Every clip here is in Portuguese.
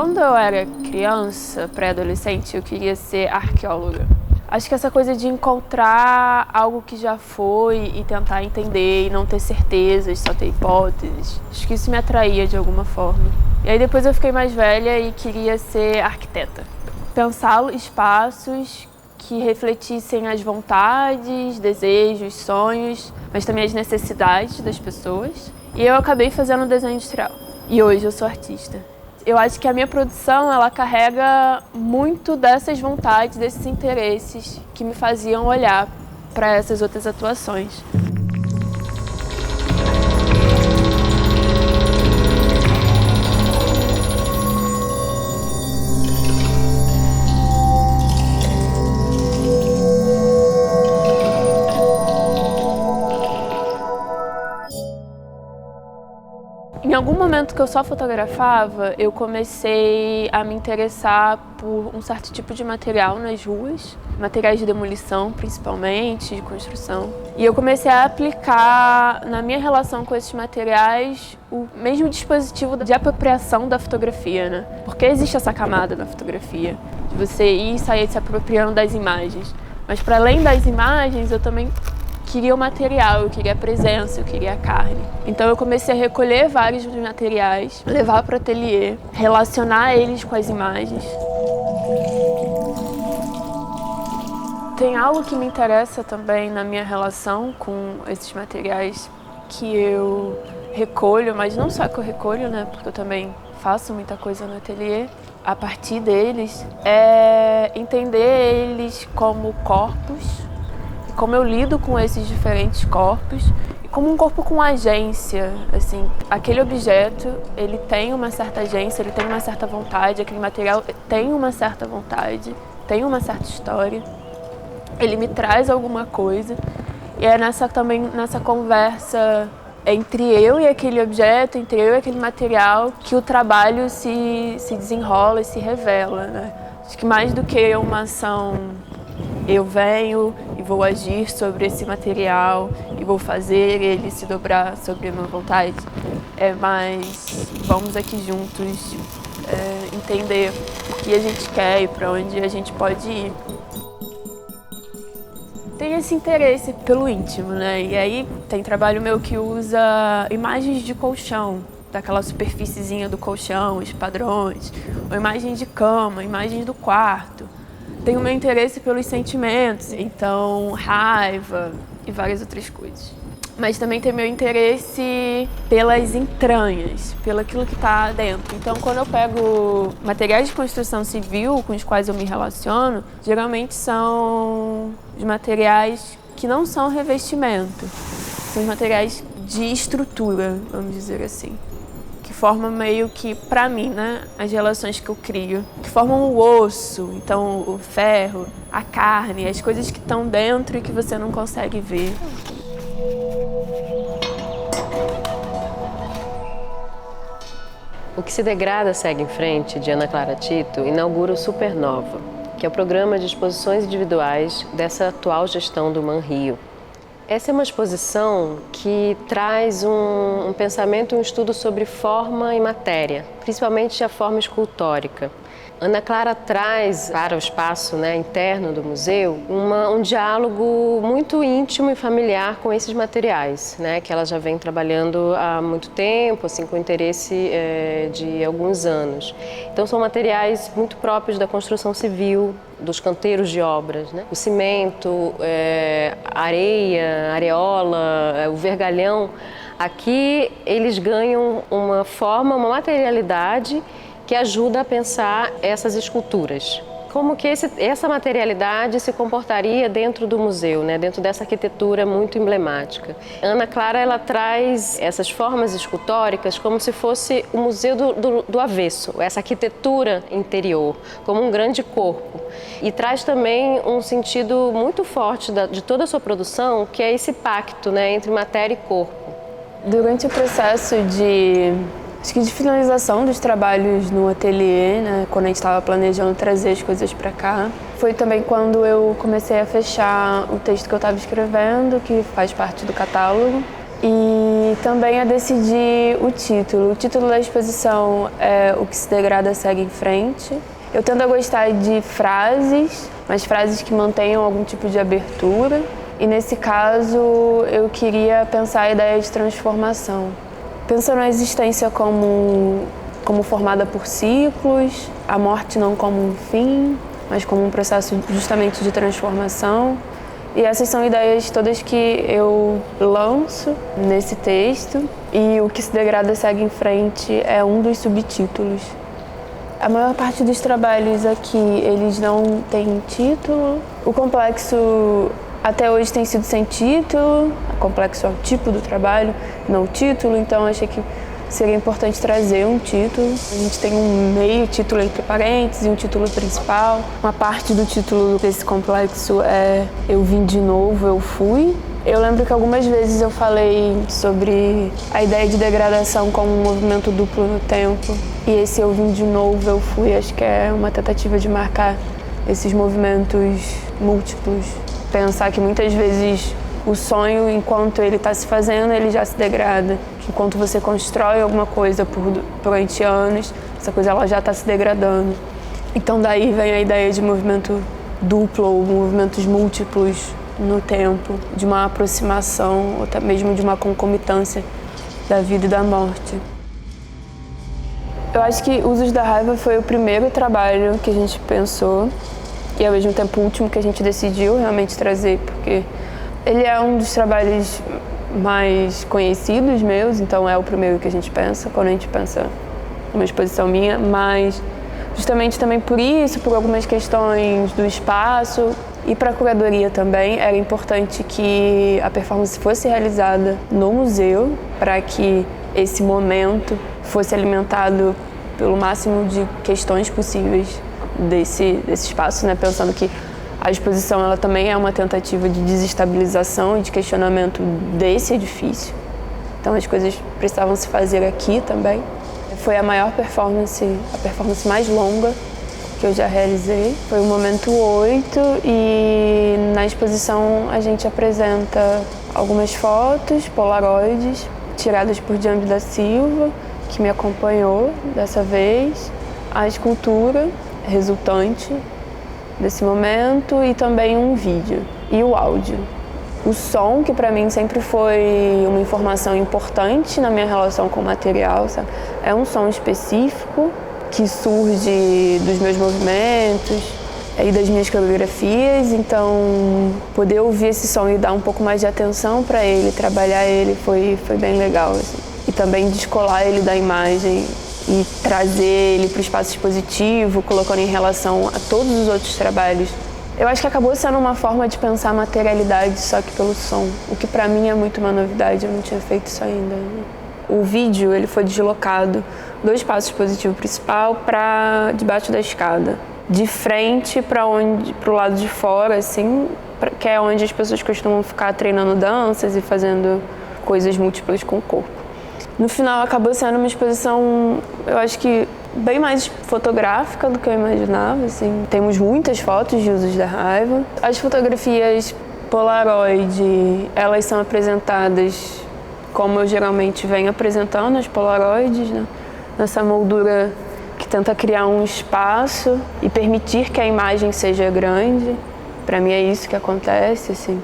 Quando eu era criança, pré-adolescente, eu queria ser arqueóloga. Acho que essa coisa de encontrar algo que já foi e tentar entender e não ter certezas, só ter hipóteses, acho que isso me atraía de alguma forma. E aí depois eu fiquei mais velha e queria ser arquiteta. Pensar espaços que refletissem as vontades, desejos, sonhos, mas também as necessidades das pessoas. E eu acabei fazendo desenho industrial. E hoje eu sou artista. Eu acho que a minha produção, ela carrega muito dessas vontades, desses interesses que me faziam olhar para essas outras atuações. Em algum momento que eu só fotografava, eu comecei a me interessar por um certo tipo de material nas ruas, materiais de demolição principalmente, de construção. E eu comecei a aplicar na minha relação com esses materiais o mesmo dispositivo de apropriação da fotografia, né? Porque existe essa camada na fotografia, de você ir e sair se apropriando das imagens. Mas para além das imagens, eu também queria o material, eu queria a presença, eu queria a carne. Então eu comecei a recolher vários dos materiais, levar para o ateliê, relacionar eles com as imagens. Tem algo que me interessa também na minha relação com esses materiais que eu recolho, mas não só que eu recolho, né, porque eu também faço muita coisa no ateliê. A partir deles, é entender eles como corpos, como eu lido com esses diferentes corpos, e como um corpo com agência, assim, aquele objeto, ele tem uma certa agência, ele tem uma certa vontade, aquele material tem uma certa vontade, tem uma certa história, ele me traz alguma coisa, e é também nessa conversa entre eu e aquele objeto, entre eu e aquele material, que o trabalho se desenrola e se revela, né? Acho que mais do que uma ação, eu venho e vou agir sobre esse material e vou fazer ele se dobrar sobre a minha vontade. Mas vamos aqui juntos entender o que a gente quer e para onde a gente pode ir. Tem esse interesse pelo íntimo, né? E aí tem trabalho meu que usa imagens de colchão, daquela superfíciezinha do colchão, os padrões, ou imagem de cama, imagens do quarto. Tenho meu interesse pelos sentimentos, então raiva e várias outras coisas. Mas também tem meu interesse pelas entranhas, pelo aquilo que está dentro. Então, quando eu pego materiais de construção civil com os quais eu me relaciono, geralmente são os materiais que não são revestimento, são os materiais de estrutura, vamos dizer assim. Que formam meio que, pra mim, né, as relações que eu crio, que formam o osso, então o ferro, a carne, as coisas que estão dentro e que você não consegue ver. O que se degrada segue em frente, de Ana Clara Tito, inaugura o Supernova, que é o programa de exposições individuais dessa atual gestão do ManRio. Essa é uma exposição que traz um pensamento e um estudo sobre forma e matéria, principalmente a forma escultórica. Ana Clara traz para o espaço, né, interno do museu um diálogo muito íntimo e familiar com esses materiais, né, que ela já vem trabalhando há muito tempo, assim, com interesse de alguns anos. Então são materiais muito próprios da construção civil, dos canteiros de obras, né? O cimento, a areia, a areola, o vergalhão. Aqui eles ganham uma forma, uma materialidade que ajuda a pensar essas esculturas. Como que essa materialidade se comportaria dentro do museu, né? Dentro dessa arquitetura muito emblemática. Ana Clara, ela traz essas formas escultóricas como se fosse o museu do avesso, essa arquitetura interior, como um grande corpo. E traz também um sentido muito forte de toda a sua produção, que é esse pacto, né, entre matéria e corpo. Durante o processo de finalização dos trabalhos no ateliê, né, quando a gente estava planejando trazer as coisas para cá, foi também quando eu comecei a fechar o texto que eu estava escrevendo, que faz parte do catálogo. E E também a decidir o título. O título da exposição é O que se degrada segue em frente. Eu tendo a gostar de frases, mas frases que mantenham algum tipo de abertura. E nesse caso, eu queria pensar a ideia de transformação. Pensando a existência como formada por ciclos, a morte não como um fim, mas como um processo justamente de transformação. E essas são ideias todas que eu lanço nesse texto. E O que se degrada segue em frente é um dos subtítulos. A maior parte dos trabalhos aqui, eles não têm título. O complexo até hoje tem sido sem título. O complexo é o tipo do trabalho, não o título. Então achei que seria importante trazer um título. A gente tem um meio título entre parênteses e um título principal. Uma parte do título desse complexo é Eu Vim de Novo, Eu Fui. Eu lembro que algumas vezes eu falei sobre a ideia de degradação como um movimento duplo no tempo. E esse Eu Vim de Novo, Eu Fui, acho que é uma tentativa de marcar esses movimentos múltiplos. Pensar que muitas vezes o sonho, enquanto ele está se fazendo, ele já se degrada. Enquanto você constrói alguma coisa durante anos, essa coisa ela já está se degradando. Então daí vem a ideia de movimento duplo ou movimentos múltiplos no tempo, de uma aproximação ou até mesmo de uma concomitância da vida e da morte. Eu acho que Usos da Raiva foi o primeiro trabalho que a gente pensou e ao mesmo tempo o último que a gente decidiu realmente trazer, porque ele é um dos trabalhos mais conhecidos meus, então é o primeiro que a gente pensa quando a gente pensa numa exposição minha, mas justamente também por isso, por algumas questões do espaço e para a curadoria também, era importante que a performance fosse realizada no museu para que esse momento fosse alimentado pelo máximo de questões possíveis desse espaço, né? Pensando que a exposição ela também é uma tentativa de desestabilização e de questionamento desse edifício. Então as coisas precisavam se fazer aqui também. Foi a maior performance, a performance mais longa que eu já realizei. Foi o momento 8 e na exposição a gente apresenta algumas fotos, polaroides, tiradas por Jambi da Silva, que me acompanhou dessa vez, a escultura resultante desse momento e também um vídeo e o áudio. O som, que para mim sempre foi uma informação importante na minha relação com o material, sabe? É um som específico que surge dos meus movimentos e das minhas coreografias, então poder ouvir esse som e dar um pouco mais de atenção para ele, trabalhar ele foi bem legal, assim. E também descolar ele da imagem e trazer ele para o espaço expositivo, colocando em relação a todos os outros trabalhos. Eu acho que acabou sendo uma forma de pensar a materialidade só que pelo som, o que para mim é muito uma novidade, eu não tinha feito isso ainda. O vídeo ele foi deslocado do espaço expositivo principal para debaixo da escada, de frente para o lado de fora, assim, que é onde as pessoas costumam ficar treinando danças e fazendo coisas múltiplas com o corpo. No final acabou sendo uma exposição, eu acho que bem mais fotográfica do que eu imaginava, assim. Temos muitas fotos de Usos da Raiva. As fotografias Polaroid, elas são apresentadas como eu geralmente venho apresentando as Polaroids, né? Nessa moldura que tenta criar um espaço e permitir que a imagem seja grande. Para mim é isso que acontece, assim.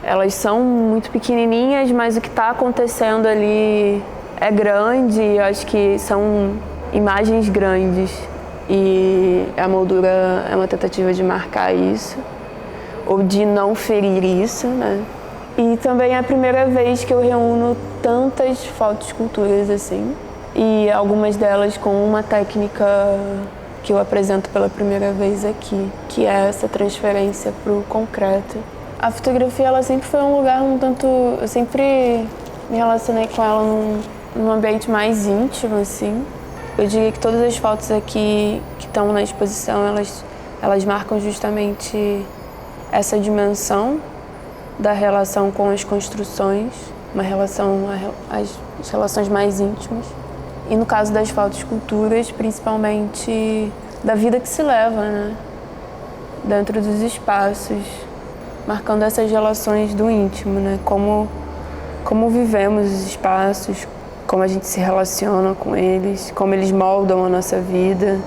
Elas são muito pequenininhas, mas o que está acontecendo ali é grande, eu acho que são imagens grandes e a moldura é uma tentativa de marcar isso ou de não ferir isso, né? E também é a primeira vez que eu reúno tantas fotoesculturas assim e algumas delas com uma técnica que eu apresento pela primeira vez aqui, que é essa transferência para o concreto. A fotografia ela sempre foi um lugar um tanto, eu sempre me relacionei com ela num ambiente mais íntimo, assim. Eu diria que todas as fotos aqui que estão na exposição, elas marcam justamente essa dimensão da relação com as construções, uma relação, as relações mais íntimas. E no caso das fotoesculturas, principalmente da vida que se leva, né? Dentro dos espaços, marcando essas relações do íntimo, né? Como como vivemos os espaços, como a gente se relaciona com eles, como eles moldam a nossa vida.